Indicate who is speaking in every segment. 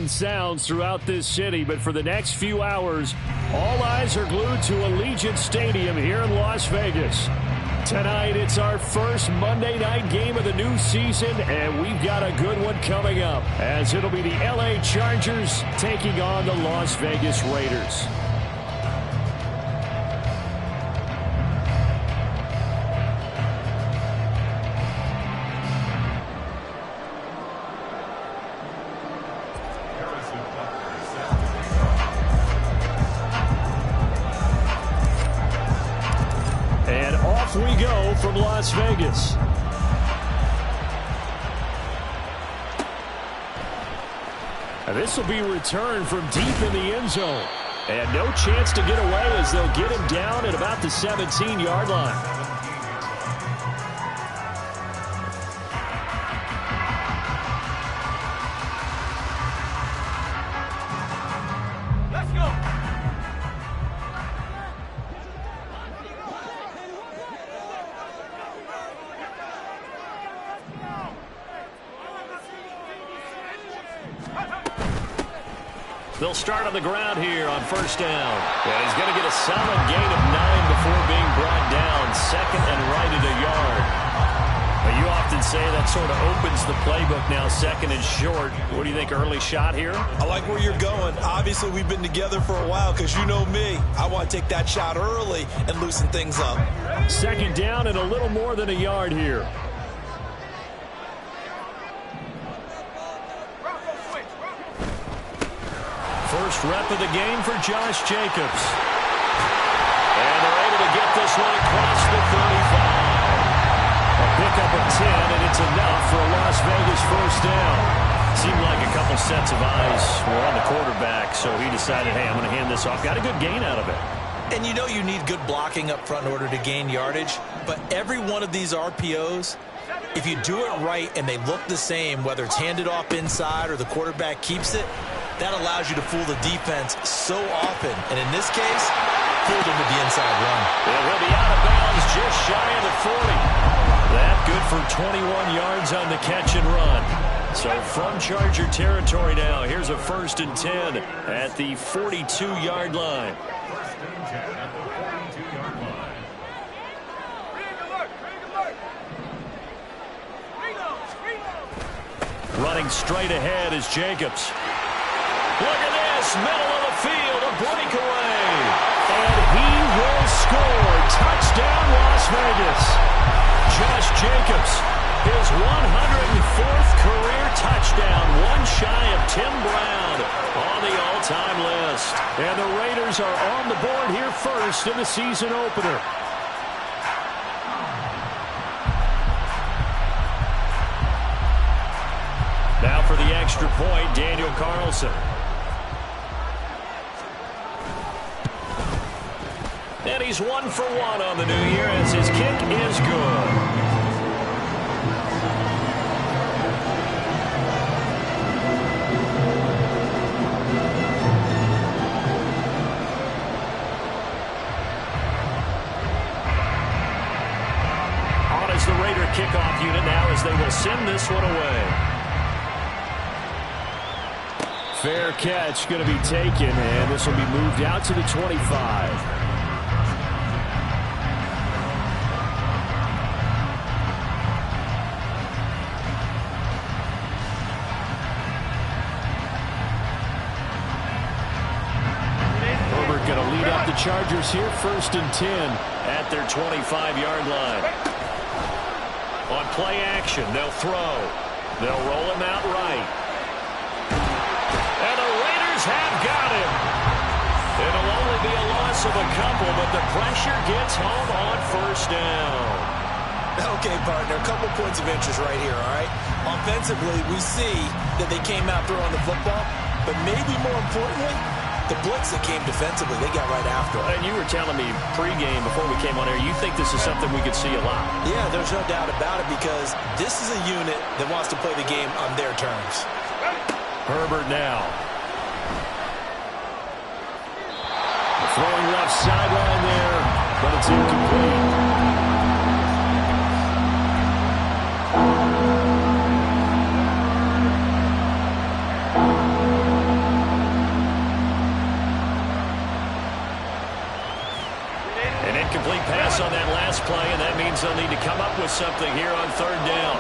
Speaker 1: and sounds throughout this city, but for the next few hours, all eyes are glued to Allegiant Stadium here in Las Vegas. Tonight, it's our first Monday night game of the new season, and we've got a good one coming up, as it'll be the LA Chargers taking on the Las Vegas Raiders. We go from Las Vegas. And this will be returned from deep in the end zone. And no chance to get away as they'll get him down at about the 17-yard line. They'll start on the ground here on first down. And he's going to get a solid gain of 9 before being brought down. Second and right at a yard. Now, you often say that sort of opens the playbook now, second and short. What do you think, early shot here?
Speaker 2: I like where you're going. Obviously, we've been together for a while because you know me. I want to take that shot early and loosen things up.
Speaker 1: Second down and a little more than a yard here. First rep of the game for Josh Jacobs. And they're able to get this one across the 35. A pickup of 10, and it's enough for a Las Vegas first down. Seemed like a couple sets of eyes were on the quarterback, so he decided, hey, I'm going to hand this off. Got a good gain out of it.
Speaker 2: And you know you need good blocking up front in order to gain yardage, but every one of these RPOs, if you do it right and they look the same, whether it's handed off inside or the quarterback keeps it, that allows you to fool the defense so often. And in this case, fooled him with the inside run.
Speaker 1: And he'll be out of bounds just shy of the 40. That good for 21 yards on the catch and run. So from Charger territory now, here's a 1st and 10 at the 42-yard line. Running straight ahead is Jacobs. Look at this, middle of the field, a breakaway. And he will score. Touchdown, Las Vegas. Josh Jacobs, his 104th career touchdown, one shy of Tim Brown on the all-time list. And the Raiders are on the board here first in the season opener. Now for the extra point, Daniel Carlson. And he's 1 for 1 on the new year as his kick is good. On as the Raider kickoff unit now as they will send this one away. Fair catch going to be taken, and this will be moved out to the 25. Chargers here, 1st and 10 at their 25-yard line. On play action, they'll throw. They'll roll him out right. And the Raiders have got him. It'll only be a loss of a couple, but the pressure gets home on 1st down.
Speaker 2: Okay, partner, a couple points of interest right here, all right? Offensively, we see that they came out throwing the football, but maybe more importantly, the blitz that came defensively, they got right after it.
Speaker 1: And you were telling me pregame before we came on air, you think this is something we could see a lot.
Speaker 2: Yeah, there's no doubt about it because this is a unit that wants to play the game on their terms.
Speaker 1: Herbert now. Throwing left sideline there, but it's incomplete. up with something here on third down.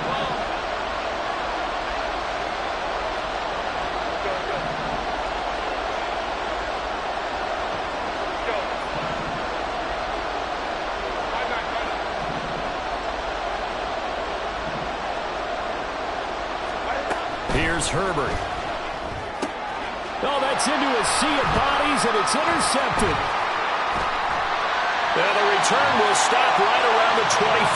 Speaker 1: Here's Herbert. Oh, that's into a sea of bodies, and it's intercepted. And the return will stop right around the 25.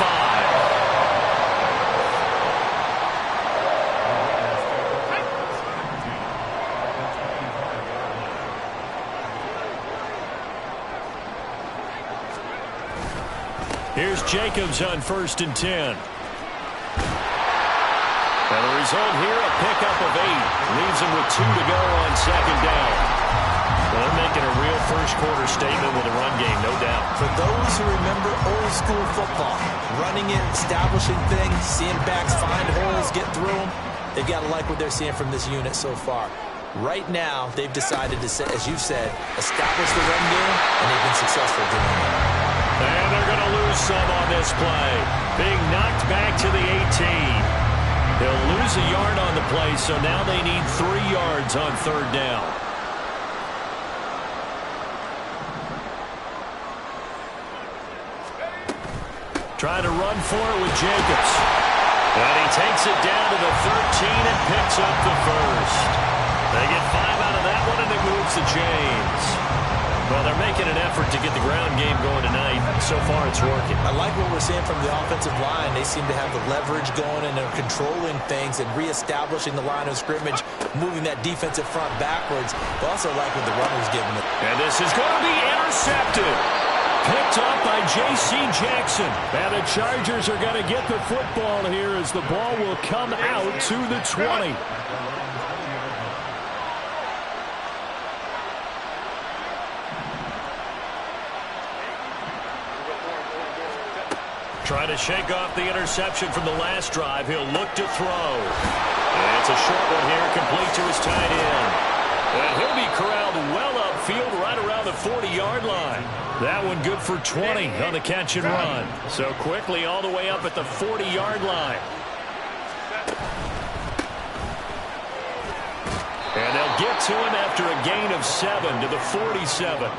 Speaker 1: Here's Jacobs on 1st and 10. And the result here, a pickup of 8. Leaves him with 2 to go on 2nd down. Well, they're making a real first-quarter statement with a run game, no doubt.
Speaker 2: For those who remember old-school football, running it, establishing things, seeing backs find holes, get through them, they've got to like what they're seeing from this unit so far. Right now, they've decided to, as you've said, establish the run game, and they've been successful doing it.
Speaker 1: And they're going to lose some on this play. Being knocked back to the 18. They'll lose a yard on the play, so now they need 3 yards on 3rd down. Trying to run for it with Jacobs. And he takes it down to the 13 and picks up the first. They get 5 out of that one, and it moves the chains. Well, they're making an effort to get the ground game going tonight. So far, it's working.
Speaker 2: I like what we're seeing from the offensive line. They seem to have the leverage going, and they're controlling things and reestablishing the line of scrimmage, moving that defensive front backwards. But also like what the runner's giving it.
Speaker 1: And this is going to be intercepted. Picked up by J.C. Jackson. And the Chargers are going to get the football here as the ball will come out to the 20. Trying to shake off the interception from the last drive. He'll look to throw. And it's a short one here, complete to his tight end. And he'll be corralled well upfield right around the 40-yard line. That one good for 20 on the catch and run. So quickly all the way up at the 40-yard line. And they'll get to him after a gain of 7 to the 47.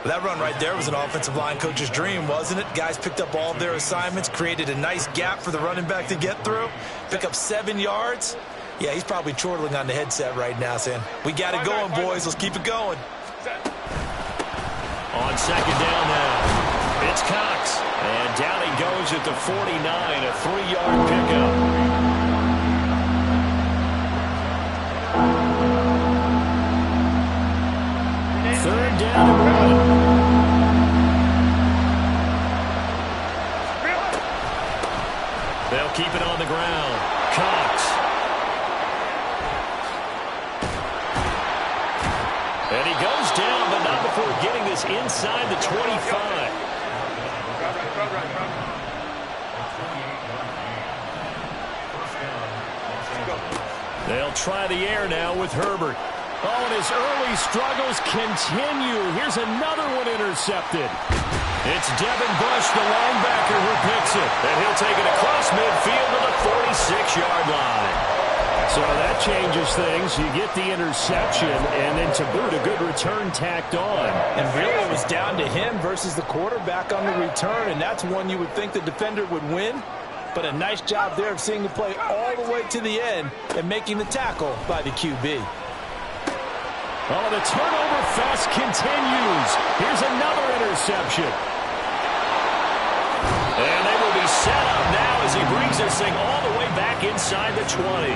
Speaker 2: That run right there was an offensive line coach's dream, wasn't it? Guys picked up all of their assignments, created a nice gap for the running back to get through, pick up 7 yards. Yeah, he's probably chortling on the headset right now saying, we got it going, boys. Let's keep it going.
Speaker 1: On 2nd down now, it's Cox. And down he goes at the 49, a 3-yard pickup. Third down and 1. They'll keep it on the ground. Cox. And he goes down, but not before getting this inside the 25. They'll try the air now with Herbert. Oh, and his early struggles continue. Here's another one intercepted. It's Devin Bush, the linebacker, who picks it. And he'll take it across midfield to the 46-yard line. So that changes things. You get the interception, and then to boot, a good return tacked on.
Speaker 3: And really, it was down to him versus the quarterback on the return, and that's one you would think the defender would win. But a nice job there of seeing the play all the way to the end and making the tackle by the QB.
Speaker 1: Oh, the turnover fest continues. Here's another interception. And they will be set up now as he brings this thing all the way back inside the 20.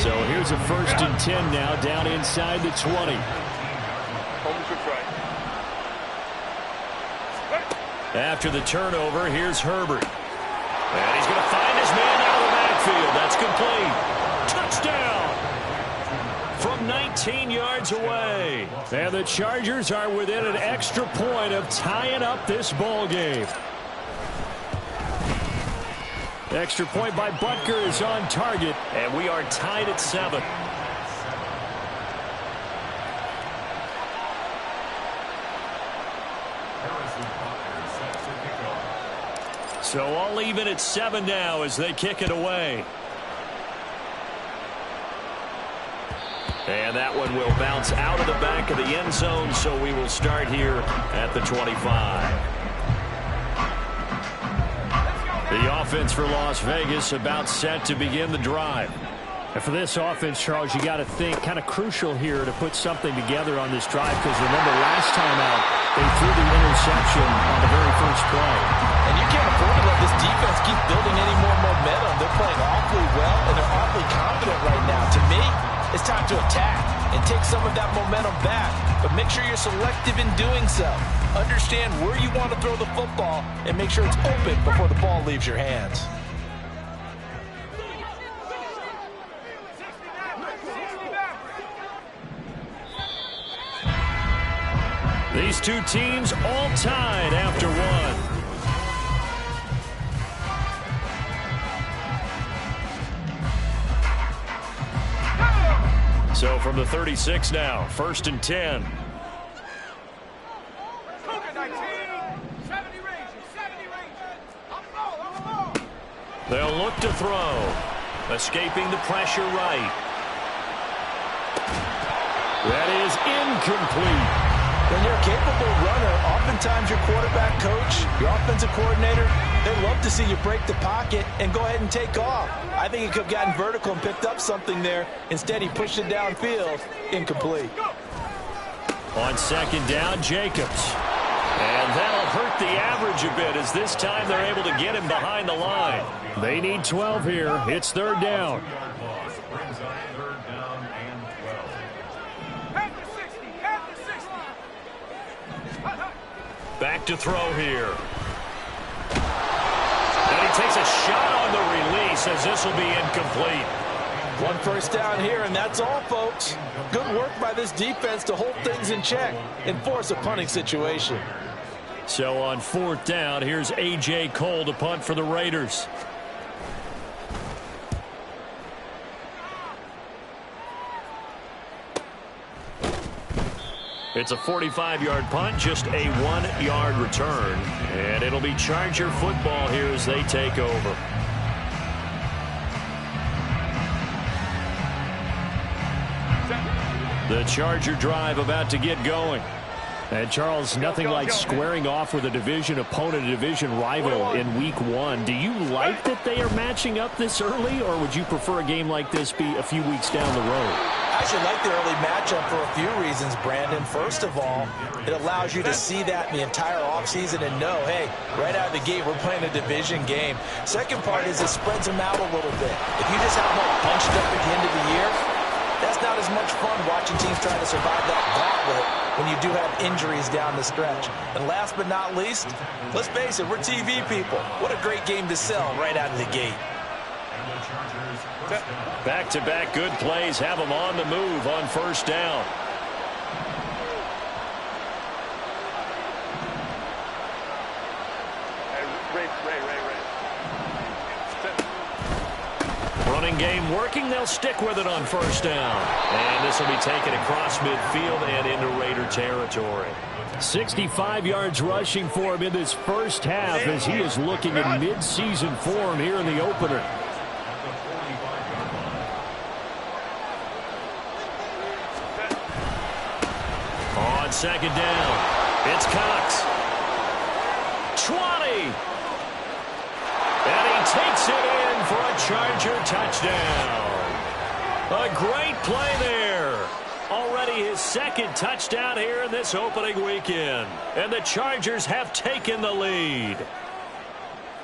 Speaker 1: So here's a 1st and 10 now down inside the 20. After the turnover, here's Herbert. And he's going to find his man out of the backfield. That's complete. Touchdown. From 19 yards away. And the Chargers are within an extra point of tying up this ball game. Extra point by Butker is on target, and we are tied at 7. So all even at 7 now as they kick it away. And that one will bounce out of the back of the end zone, so we will start here at the 25. The offense for Las Vegas about set to begin the drive.
Speaker 4: And for this offense, Charles, you got to think kind of crucial here to put something together on this drive, because remember last time out they threw the interception on the very first play.
Speaker 3: And you can't afford to let this defense keep building any more momentum. They're playing awfully well, and they're awfully confident right now. To me, it's time to attack and take some of that momentum back, but make sure you're selective in doing so. Understand where you want to throw the football and make sure it's open before the ball leaves your hands.
Speaker 1: These two teams all tied after one. So from the 36 now, 1st and 10. They'll look to throw. Escaping the pressure right. That is incomplete.
Speaker 3: When you're a capable runner, oftentimes your quarterback coach, your offensive coordinator, they love to see you break the pocket and go ahead and take off. I think he could have gotten vertical and picked up something there. Instead, he pushed it downfield. Incomplete.
Speaker 1: On 2nd down, Jacobs. And that'll hurt the average a bit, as this time they're able to get him behind the line.
Speaker 4: They need 12 here. It's 3rd down.
Speaker 1: Back to throw here. And he takes a shot on the release, as this will be incomplete.
Speaker 3: 1 first down here, and that's all, folks. Good work by this defense to hold things in check and force a punting situation.
Speaker 1: So on 4th down, here's A.J. Cole to punt for the Raiders. It's a 45-yard punt, just a 1-yard return. And it'll be Charger football here as they take over. The Charger drive about to get going.
Speaker 4: And Charles, nothing like squaring off with a division opponent, a division rival in week 1. Do you like that they are matching up this early, or would you prefer a game like this be a few weeks down the road?
Speaker 3: I actually like the early matchup for a few reasons, Brandon. First of all, it allows you to see that in the entire offseason and know, hey, right out of the gate, we're playing a division game. Second part is it spreads them out a little bit. If you just have them all bunched up at the end of the year, that's not as much fun watching teams trying to survive that gauntlet when you do have injuries down the stretch. And last but not least, let's face it, we're TV people. What a great game to sell right out of the gate.
Speaker 1: Back-to-back good plays have them on the move on 1st down. Running game working. They'll stick with it on 1st down. And this will be taken across midfield and into Raider territory.
Speaker 4: 65 yards rushing for him in this first half as he is looking in mid-season form here in the opener.
Speaker 1: On 2nd down, it's Cox. 20. And he takes it in for a Charger touchdown. A great play there. Already his 2nd touchdown here in this opening weekend. And the Chargers have taken the lead.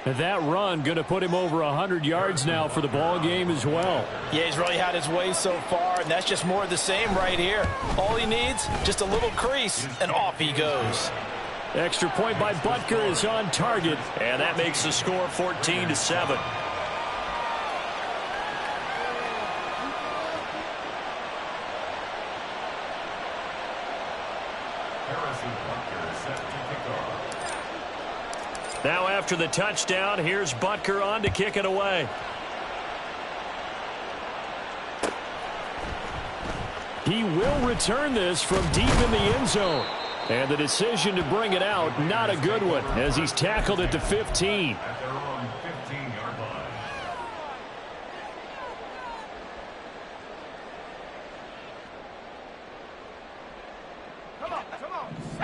Speaker 4: And that run going to put him over 100 yards now for the ball game as well.
Speaker 3: Yeah, he's really had his way so far, and that's just more of the same right here. All he needs, just a little crease, and off he goes.
Speaker 4: Extra point by Butker is on target.
Speaker 1: And that makes the score 14-7. Now after the touchdown, here's Butker on to kick it away.
Speaker 4: He will return this from deep in the end zone. And the decision to bring it out, not a good one, as he's tackled at the 15.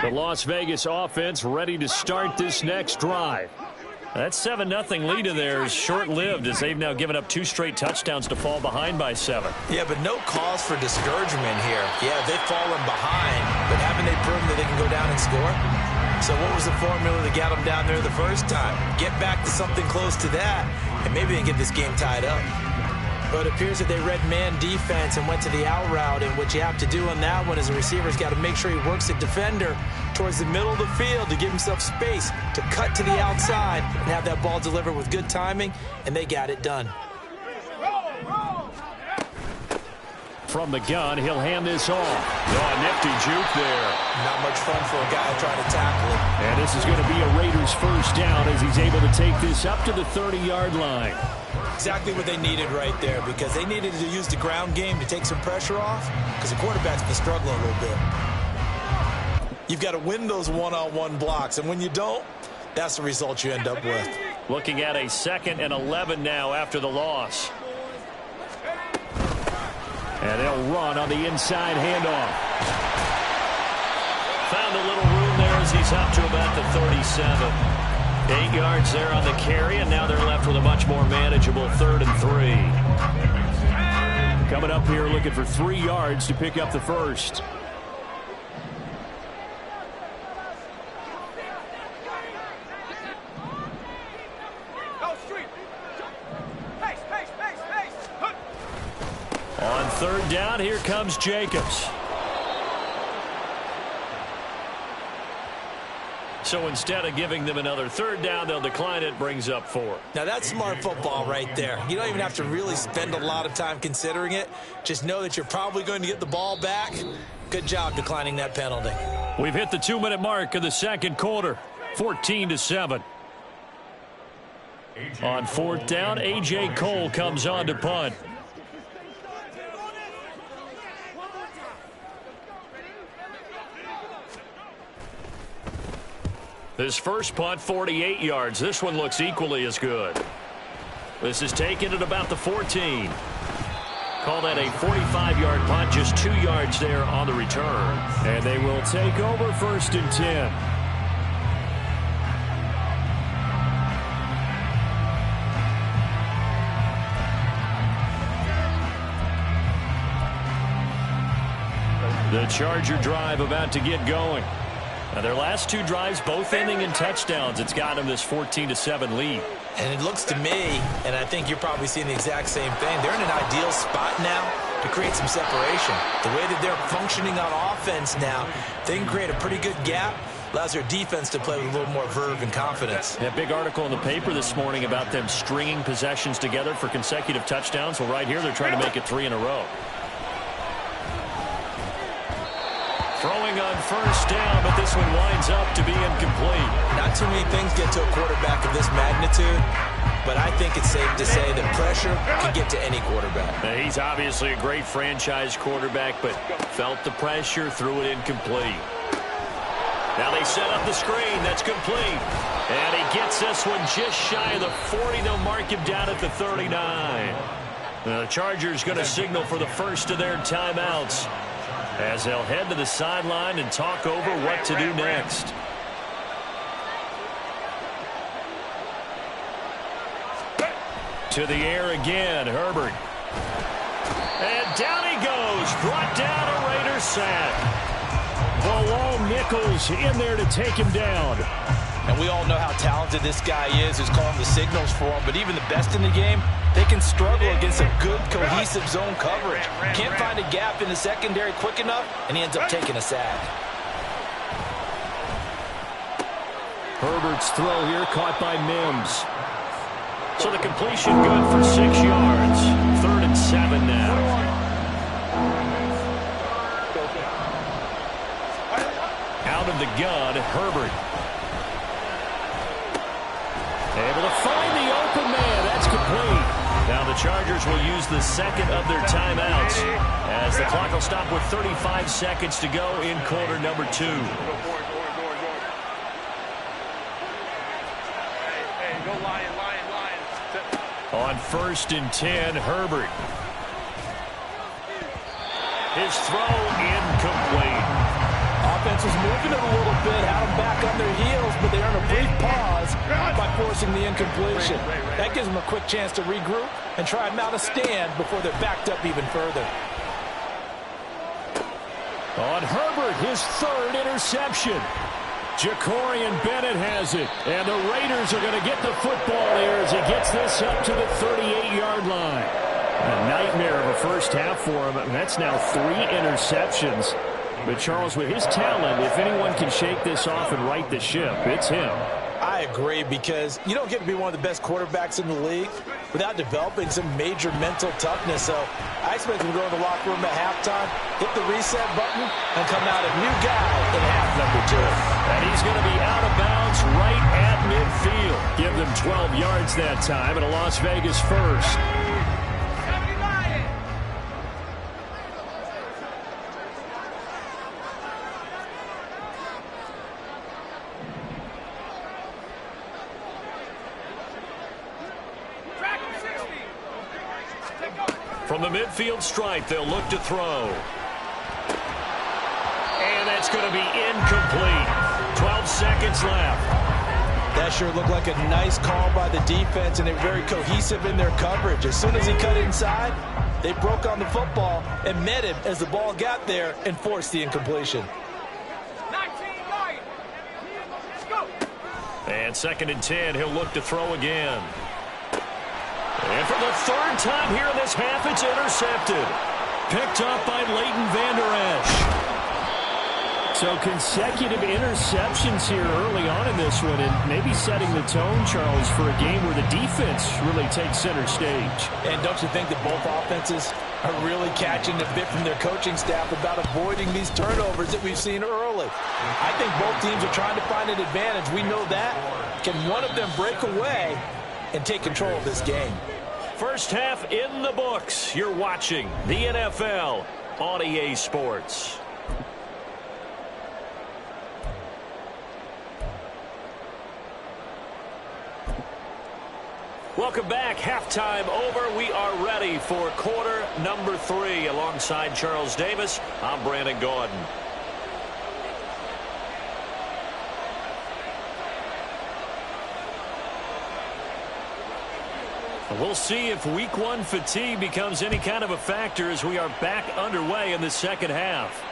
Speaker 4: The Las Vegas offense ready to start this next drive. That 7-0 lead in there is short-lived as they've now given up 2 straight touchdowns to fall behind by 7.
Speaker 2: Yeah, but no cause for discouragement here. Yeah, they've fallen behind, but haven't they proven that they can go down and score? So what was the formula that got them down there the first time? Get back to something close to that, and maybe they can get this game tied up. But it appears that they read man defense and went to the out route, and what you have to do on that one is the receiver's got to make sure he works the defender towards the middle of the field to give himself space to cut to the outside and have that ball delivered with good timing, and they got it done.
Speaker 4: From the gun, he'll hand this off. Oh, nifty juke there.
Speaker 2: Not much fun for a guy trying to tackle it.
Speaker 4: And this is going to be a Raiders first down as he's able to take this up to the 30-yard line.
Speaker 2: Exactly what they needed right there, because they needed to use the ground game to take some pressure off, because the quarterback's been struggling a little bit. You've got to win those one-on-one blocks, and when you don't, that's the result you end up with.
Speaker 4: Looking at a 2nd and 11 now after the loss. And they'll run on the inside handoff. Found a little room there as he's up to about the 37. 8 yards there on the carry, and now they're left with a much more manageable 3rd and 3. Coming up here looking for 3 yards to pick up the first. On 3rd down, here comes Jacobs. So instead of giving them another 3rd down, they'll decline it, brings up 4.
Speaker 2: Now that's smart football right there. You don't even have to really spend a lot of time considering it. Just know that you're probably going to get the ball back. Good job declining that penalty.
Speaker 4: We've hit the 2-minute mark of the 2nd quarter, 14-7. On 4th down, A.J. Cole comes on to punt. This first punt, 48 yards. This one looks equally as good. This is taken at about the 14. Call that a 45-yard punt, just 2 yards there on the return. And they will take over 1st and 10. The Charger drive about to get going. Now their last 2 drives, both ending in touchdowns. It's got them this 14-7 lead.
Speaker 2: And it looks to me, and I think you're probably seeing the exact same thing, they're in an ideal spot now to create some separation. The way that they're functioning on offense now, they can create a pretty good gap. Allows their defense to play with a little more verve and confidence.
Speaker 4: That big article in the paper this morning about them stringing possessions together for consecutive touchdowns. Well, right here, they're trying to make it 3 in a row. Throwing on 1st down, but this one winds up to be incomplete.
Speaker 2: Not too many things get to a quarterback of this magnitude, but I think it's safe to say that pressure can get to any quarterback.
Speaker 4: Now, he's obviously a great franchise quarterback, but felt the pressure, threw it incomplete. Now they set up the screen. That's complete. And he gets this one just shy of the 40. They'll mark him down at the 39. The Chargers going to signal for the first of their timeouts, as they'll head to the sideline and talk over what to do next. To the air again, Herbert. And down he goes, brought down a Raiders sack. Bilal Nichols in there to take him down.
Speaker 3: And we all know how talented this guy is, who's calling the signals for him. But even the best in the game, they can struggle against a good, cohesive zone coverage. Can't find a gap in the secondary quick enough, and he ends up taking a sack.
Speaker 4: Herbert's throw here caught by Mims. So the completion good for 6 yards. 3rd and 7 now. Out of the gun, Herbert. Able to find the open man. That's complete. Now the Chargers will use the second of their timeouts, as the clock will stop with 35 seconds to go in quarter number 2. On 1st and 10, Herbert. His throw incomplete.
Speaker 3: defense was moving it a little bit, had them back on their heels, but they earned a brief pause by forcing the incompletion. That gives them a quick chance to regroup and try and mount a stand before they're backed up even further.
Speaker 1: On Herbert, his third interception. Jacorian Bennett has it, and the Raiders are going to get the football here as he gets this up to the 38-yard line. A nightmare of a first half for him. That's now 3 interceptions. But, Charles, with his talent, if anyone can shake this off and right the ship, it's him.
Speaker 3: I agree, because you don't get to be one of the best quarterbacks in the league without developing some major mental toughness. So I expect him to go in the locker room at halftime, hit the reset button, and come out a new guy in half number 2.
Speaker 1: And he's going to be out of bounds right at midfield. Give them 12 yards that time and a Las Vegas first. From the midfield stripe, they'll look to throw. And that's going to be incomplete. 12 seconds left.
Speaker 3: That sure looked like a nice call by the defense, and they're very cohesive in their coverage. As soon as he cut inside, they broke on the football and met him as the ball got there and forced the incompletion.
Speaker 1: And 2nd and 10, he'll look to throw again. And for the 3rd time here in this half, it's intercepted. Picked up by Leighton Vander Esch. So consecutive interceptions here early on in this one, and maybe setting the tone, Charles, for a game where the defense really takes center stage.
Speaker 3: And don't you think that both offenses are really catching a bit from their coaching staff about avoiding these turnovers that we've seen early? I think both teams are trying to find an advantage. We know that. Can one of them break away and take control of this game?
Speaker 1: First half in the books. You're watching the NFL on EA Sports. Welcome back. Halftime over. We are ready for quarter number 3. Alongside Charles Davis, I'm Brandon Gaudin. We'll see if week 1 fatigue becomes any kind of a factor as we are back underway in the second half.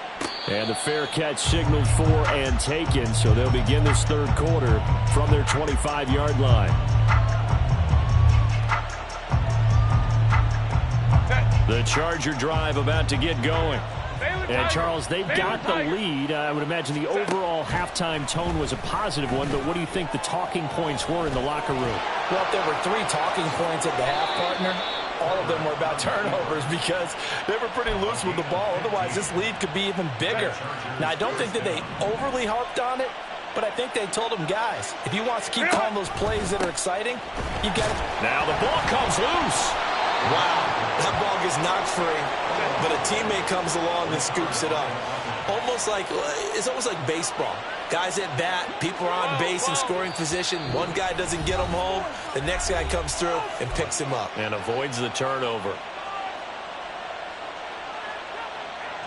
Speaker 1: And the fair catch signaled for and taken, so they'll begin this 3rd quarter from their 25-yard line. The Charger drive about to get going. And, Charles, they've got the lead. I would imagine the overall halftime tone was a positive one, but what do you think the talking points were in the locker room?
Speaker 3: Well, if there were 3 talking points at the half, partner, all of them were about turnovers because they were pretty loose with the ball. Otherwise, this lead could be even bigger. Now, I don't think that they overly harped on it, but I think they told them, guys, if you want to keep calling those plays that are exciting, you got to.
Speaker 1: Now the ball comes loose.
Speaker 2: Wow, that ball gets knocked free, but a teammate comes along and scoops it up. It's almost like baseball. Guys at bat, people are on base in scoring position. One guy doesn't get him home. The next guy comes through and picks him up.
Speaker 1: And avoids the turnover.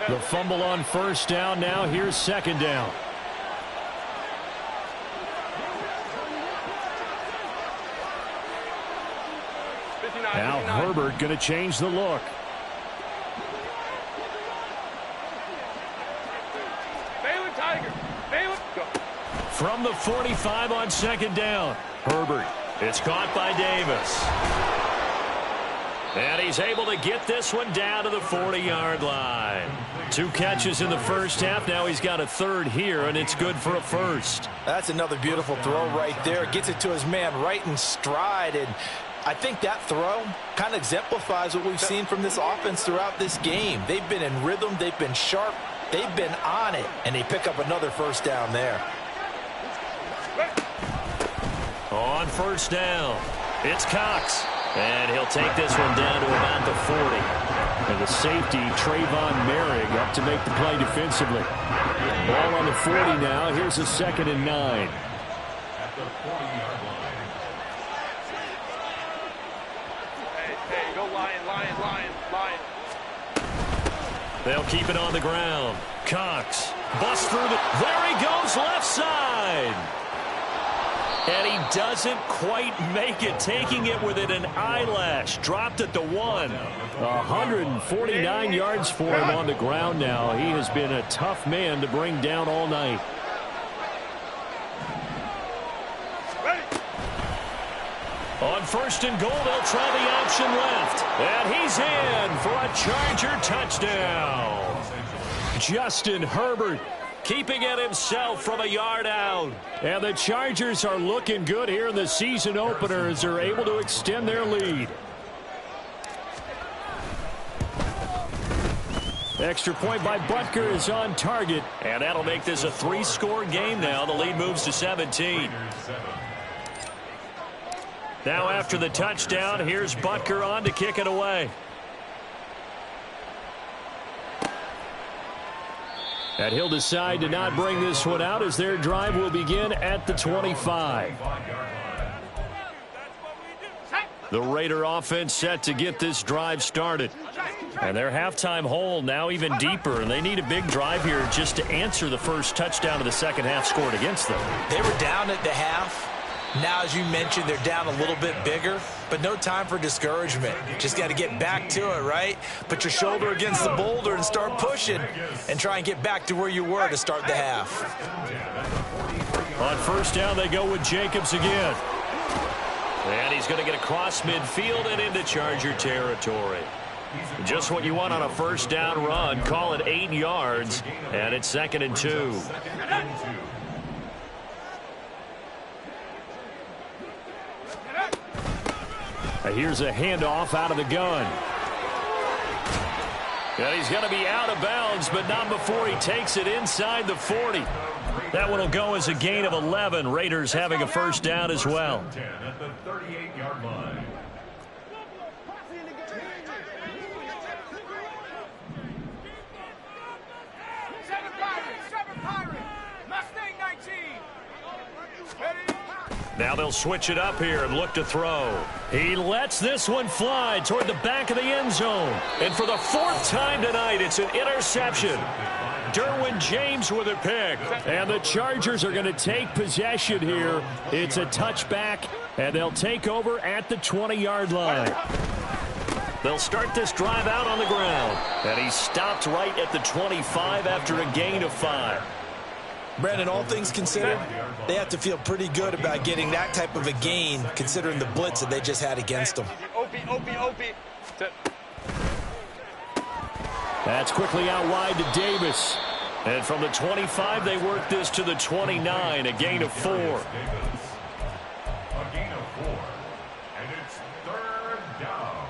Speaker 1: The fumble on first down. Now here's 2nd down. Now Herbert going to change the look. From the 45 on 2nd down. Herbert. It's caught by Davis. And he's able to get this one down to the 40-yard line. 2 catches in the first half. Now he's got a 3rd here, and it's good for a 1st.
Speaker 3: That's another beautiful throw right there. Gets it to his man right in stride, and I think that throw kind of exemplifies what we've seen from this offense throughout this game. They've been in rhythm. They've been sharp. They've been on it, and they pick up another 1st down there.
Speaker 1: On 1st down, it's Cox. And he'll take this one down to about the 40. And the safety, Trayvon Merrick, up to make the play defensively. Ball on the 40 now. Here's a 2nd and 9.
Speaker 5: Hey, go Lion.
Speaker 1: They'll keep it on the ground. Cox Bust through there he goes, left side. And he doesn't quite make it, taking it within an eyelash. Dropped at the 1.
Speaker 4: 149 yards for him on the ground now. He has been a tough man to bring down all night.
Speaker 1: On 1st and goal, they'll try the option left. And he's in for a Charger touchdown. Justin Herbert keeping it himself from a yard out.
Speaker 4: And the Chargers are looking good here in the season opener as they're able to extend their lead. Extra point by Butker is on target.
Speaker 1: And that'll make this a 3-score game now. The lead moves to 17. Now after the touchdown, here's Butker on to kick it away.
Speaker 4: And he'll decide to not bring this one out as their drive will begin at the 25.
Speaker 1: The Raider offense set to get this drive started. And their halftime hole now even deeper, and they need a big drive here just to answer the first touchdown of the second half scored against them.
Speaker 2: They were down at the half. Now, as you mentioned, they're down a little bit bigger, but no time for discouragement. Just got to get back to it, right? Put your shoulder against the boulder and start pushing and try and get back to where you were to start the half.
Speaker 1: On 1st down, they go with Jacobs again. And he's going to get across midfield and into Charger territory. Just what you want on a 1st down run. Call it 8 yards, and it's 2nd and 2.
Speaker 4: Here's a handoff out of the gun.
Speaker 1: And he's going to be out of bounds, but not before he takes it inside the 40. That one will go as a gain of 11. Raiders having a 1st down as well.
Speaker 5: At the 38-yard line.
Speaker 1: Now they'll switch it up here and look to throw. He lets this one fly toward the back of the end zone. And for the 4th time tonight, it's an interception. Derwin James with a pick.
Speaker 4: And the Chargers are going to take possession here. It's a touchback, and they'll take over at the 20-yard line.
Speaker 1: They'll start this drive out on the ground. And he stopped right at the 25 after a gain of 5.
Speaker 2: Brandon, all things considered, they have to feel pretty good about getting that type of a gain considering the blitz that they just had against them.
Speaker 4: That's quickly out wide to Davis.
Speaker 1: And from the 25, they work this to the 29, a gain of 4.
Speaker 5: A gain of 4. And it's 3rd down.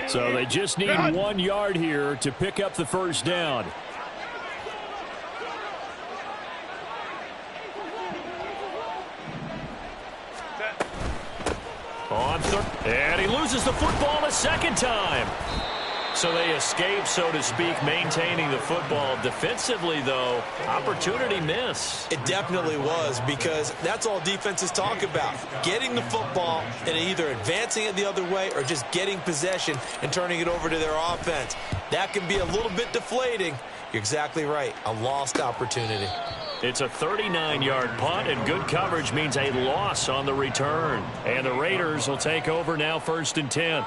Speaker 4: So they just need 1 yard here to pick up the 1st down.
Speaker 1: On 3rd, and he loses the football a 2nd time. So they escape, so to speak, maintaining the football. Defensively, though, opportunity miss.
Speaker 2: It definitely was, because that's all defenses talk about. Getting the football and either advancing it the other way or just getting possession and turning it over to their offense. That can be a little bit deflating. You're exactly right. A lost opportunity.
Speaker 1: It's a 39-yard punt, and good coverage means a loss on the return. And the Raiders will take over now 1st and 10.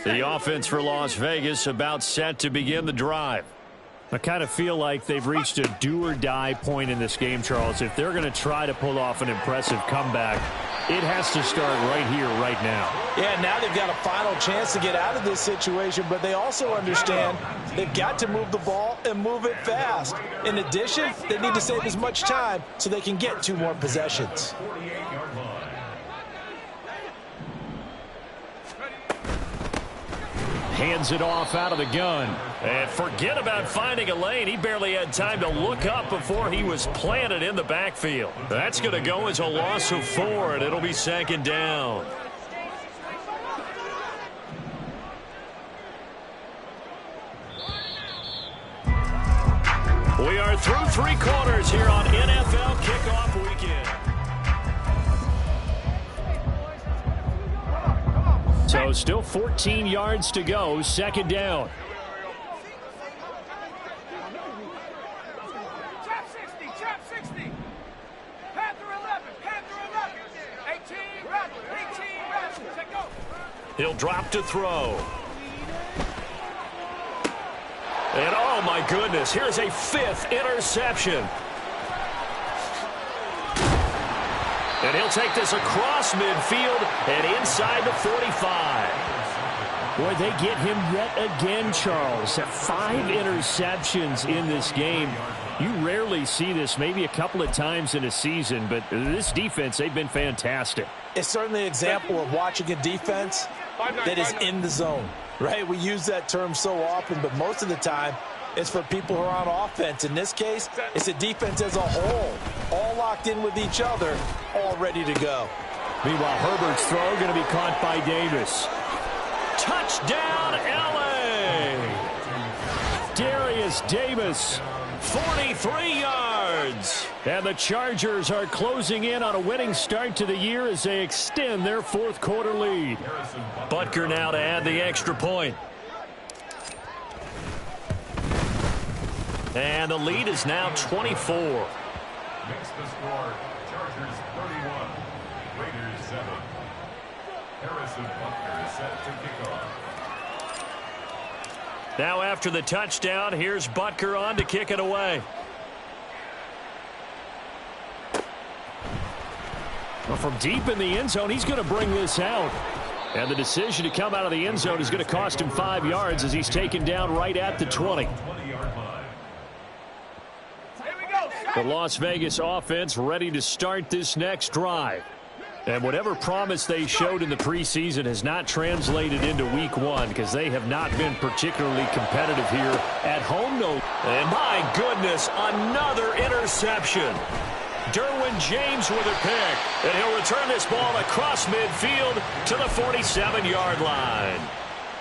Speaker 1: The offense for Las Vegas about set to begin the drive.
Speaker 4: I kind of feel like they've reached a do-or-die point in this game, Charles. If they're going to try to pull off an impressive comeback, it has to start right here, right now.
Speaker 3: Yeah, now they've got a final chance to get out of this situation, but they also understand they've got to move the ball and move it fast. In addition, they need to save as much time so they can get 2 more possessions.
Speaker 5: 48-yard line.
Speaker 4: hands it off out of the gun.
Speaker 1: And forget about finding a lane. He barely had time to look up before he was planted in the backfield. That's going to go as a loss of 4, and it'll be second down. We are through 3 quarters here on NFL Kickoff Weekend.
Speaker 4: So still 14 yards to go, second down.
Speaker 6: Trap 60, trap 60. Panther 11, Panther 11. 18, Rattler, 18, Rattler. Check go.
Speaker 1: He'll drop to throw. And oh my goodness, here's a 5th interception. And he'll take this across midfield and inside the 45.
Speaker 4: Boy, they get him yet again, Charles. 5 interceptions in this game. You rarely see this, maybe a couple of times in a season, but this defense, they've been fantastic.
Speaker 3: It's certainly an example of watching a defense that is in the zone, right? We use that term so often, but most of the time, it's for people who are on offense. In this case, it's a defense as a whole, all locked in with each other, all ready to go.
Speaker 4: Meanwhile, Herbert's throw going to be caught by Davis.
Speaker 1: Touchdown, L.A.
Speaker 4: Darius Davis,
Speaker 1: 43 yards.
Speaker 4: and the Chargers are closing in on a winning start to the year as they extend their 4th quarter lead.
Speaker 1: Butker now to add the extra point. And the lead is now 24.
Speaker 5: Makes the score. Chargers 31, Raiders 7. Harrison Butker set to kick off.
Speaker 1: Now after the touchdown, here's Butker on to kick it away.
Speaker 4: Well, from deep in the end zone, he's going to bring this out. And the decision to come out of the end zone is going to cost him 5 yards as he's taken down right at the 20. The Las Vegas offense ready to start this next drive. And whatever promise they showed in the preseason has not translated into week 1 because they have not been particularly competitive here at home. No.
Speaker 1: And my goodness, another interception. Derwin James with a pick. And he'll return this ball across midfield to the 47-yard line.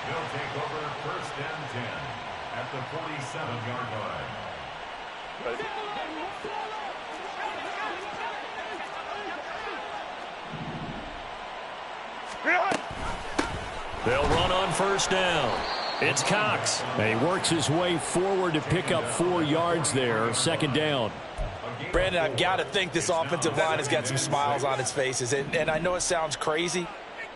Speaker 5: He'll take over 1st and 10 at the 47-yard line.
Speaker 1: They'll run on 1st down. It's Cox.
Speaker 4: And he works his way forward to pick up 4 yards there. 2nd down.
Speaker 3: Brandon, I've got to think this offensive line has got some smiles on its faces. And I know it sounds crazy,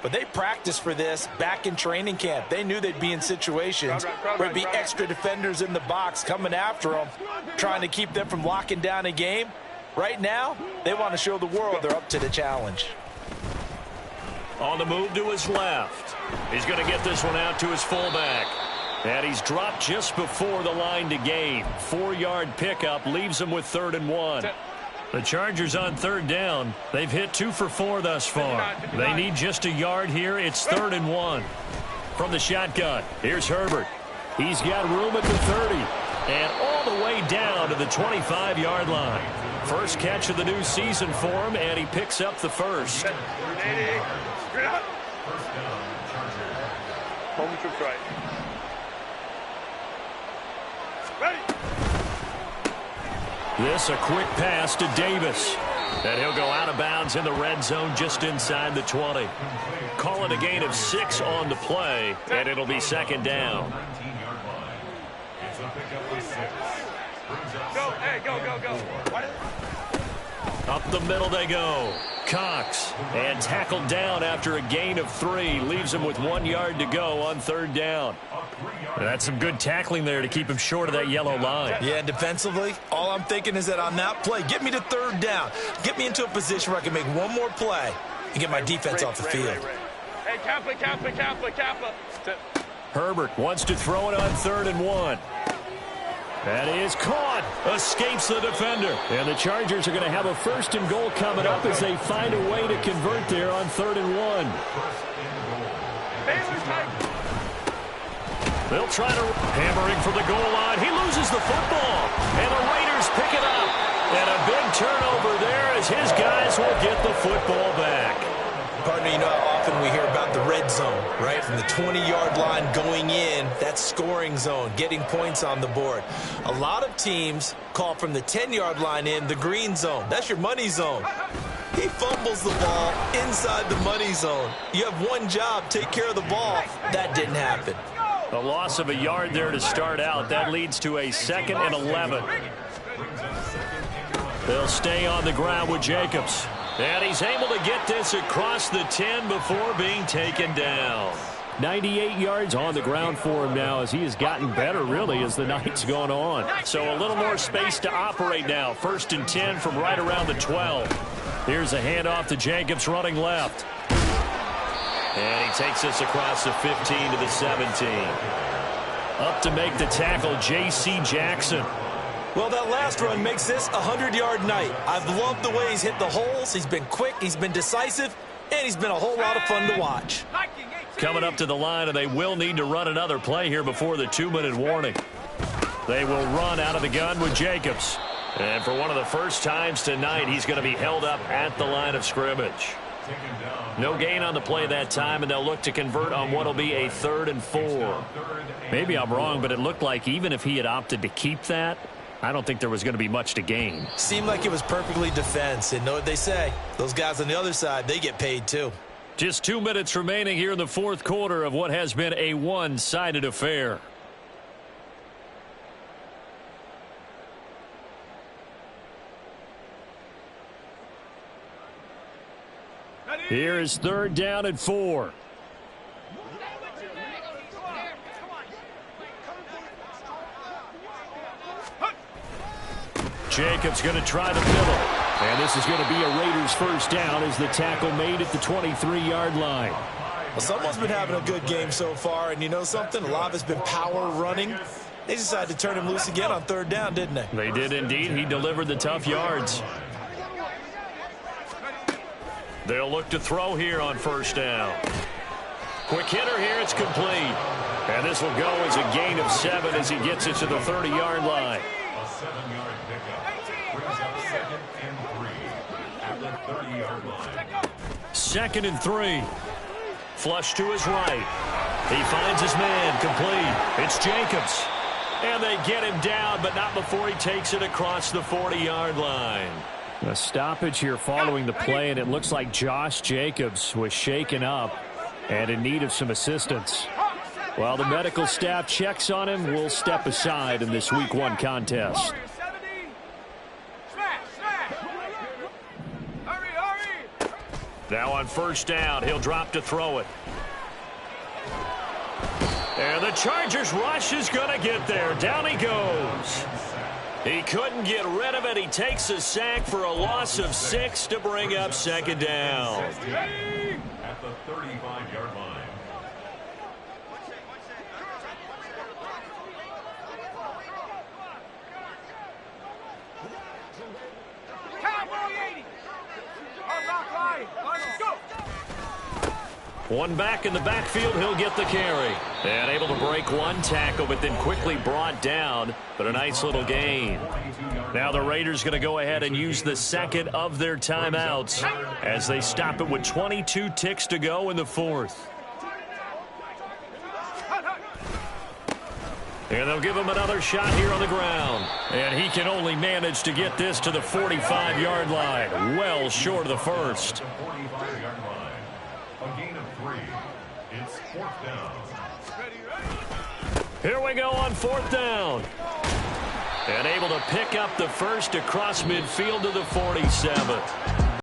Speaker 3: but they practiced for this back in training camp. They knew they'd be in situations where there'd be extra defenders in the box coming after them, trying to keep them from locking down a game. Right now, they want to show the world they're up to the challenge.
Speaker 1: On the move to his left. He's going to get this one out to his fullback. And he's dropped just before the line to gain. 4-yard pickup leaves him with 3rd and 1. The Chargers on 3rd down. They've hit 2 for 4 thus far. They need just a yard here. It's 3rd and 1. From the shotgun, here's Herbert. He's got room at the 30. And all the way down to the 25-yard line. First catch of the new season for him, and he picks up the 1st.
Speaker 6: Home troops right.
Speaker 1: This a quick pass to Davis. And he'll go out of bounds in the red zone just inside the 20. Call it a gain of 6 on the play, and it'll be 2nd down.
Speaker 5: It's a pickup of 6.
Speaker 6: Go, hey, go, go, go.
Speaker 1: Up the middle they go. Cox, and tackled down after a gain of 3. Leaves him with 1 yard to go on 3rd down. That's some good tackling there to keep him short of that yellow line.
Speaker 3: Yeah, and defensively, all I'm thinking is that on that play, get me to 3rd down. Get me into a position where I can make one more play and get my defense off the field.
Speaker 6: Hey, Kappa.
Speaker 1: Herbert wants to throw it on 3rd and 1. That is caught. Escapes the defender.
Speaker 4: And the Chargers are going to have a 1st and goal coming up as they find a way to convert there on 3rd and 1.
Speaker 1: They'll try to hammering from the goal line. He loses the football, and the Raiders pick it up. And a big turnover there as his guys will get the football back.
Speaker 2: Partner, you know how often we hear about the red zone, right? From the 20-yard line going in, that scoring zone, getting points on the board. A lot of teams call from the 10-yard line in the green zone. That's your money zone. He fumbles the ball inside the money zone. You have one job, take care of the ball. That didn't happen.
Speaker 1: A loss of a yard there to start out. That leads to a 2nd and 11. They'll stay on the ground with Jacobs. And he's able to get this across the 10 before being taken down.
Speaker 4: 98 yards on the ground for him now as he has gotten better, really, as the night's gone on.
Speaker 1: So a little more space to operate now. 1st and 10 from right around the 12. Here's a handoff to Jacobs running left. And he takes this across the 15 to the 17. Up to make the tackle, J.C. Jackson.
Speaker 2: Well, that last run makes this a 100-yard night. I've loved the way he's hit the holes. He's been quick, he's been decisive, and he's been a whole lot of fun to watch.
Speaker 1: Coming up to the line, and they will need to run another play here before the 2-minute warning. They will run out of the gun with Jacobs. And for one of the first times tonight, he's going to be held up at the line of scrimmage. No gain on the play that time, and they'll look to convert on what will be a 3rd and 4.
Speaker 4: Maybe I'm wrong, but it looked like even if he had opted to keep that, I don't think there was going to be much to gain.
Speaker 2: Seemed like it was perfectly defense. And know what they say? Those guys on the other side, they get paid too.
Speaker 1: Just 2 minutes remaining here in the 4th quarter of what has been a one-sided affair. Here is 3rd down and 4. Jacobs going to try the middle. And this is going to be a Raiders first down as the tackle made at the 23-yard line.
Speaker 2: Well, someone's been having a good game so far, and you know something? A lot of it's been power running. They decided to turn him loose again on 3rd down, didn't they?
Speaker 1: They did indeed. He delivered the tough yards. They'll look to throw here on 1st down. Quick hitter here. It's complete. And this will go as a gain of 7 as he gets it to the 30-yard line.
Speaker 5: A 7-yard pickup brings up 2nd and 3 at the 30-yard line.
Speaker 1: 2nd and 3. Flush to his right. He finds his man. Complete. It's Jacobs. And they get him down, but not before he takes it across the 40-yard line.
Speaker 4: A stoppage here following the play, and it looks like Josh Jacobs was shaken up and in need of some assistance. While the medical staff checks on him, we'll step aside in this Week 1 contest.
Speaker 1: Now on 1st down, he'll drop to throw it. And the Chargers rush is going to get there. Down he goes. He couldn't get rid of it. He takes a sack for a loss of 6 to bring up 2nd down.
Speaker 5: At the 35-yard line.
Speaker 1: One back in the backfield, he'll get the carry. And able to break one tackle, but then quickly brought down. But a nice little gain. Now the Raiders going to go ahead and use the 2nd of their timeouts as they stop it with 22 ticks to go in the 4th. And they'll give him another shot here on the ground. And he can only manage to get this to the 45-yard line. Well short of the 1st.
Speaker 5: A gain of 3. It's 4th down.
Speaker 1: Here we go on 4th down. And able to pick up the 1st across midfield to the 47.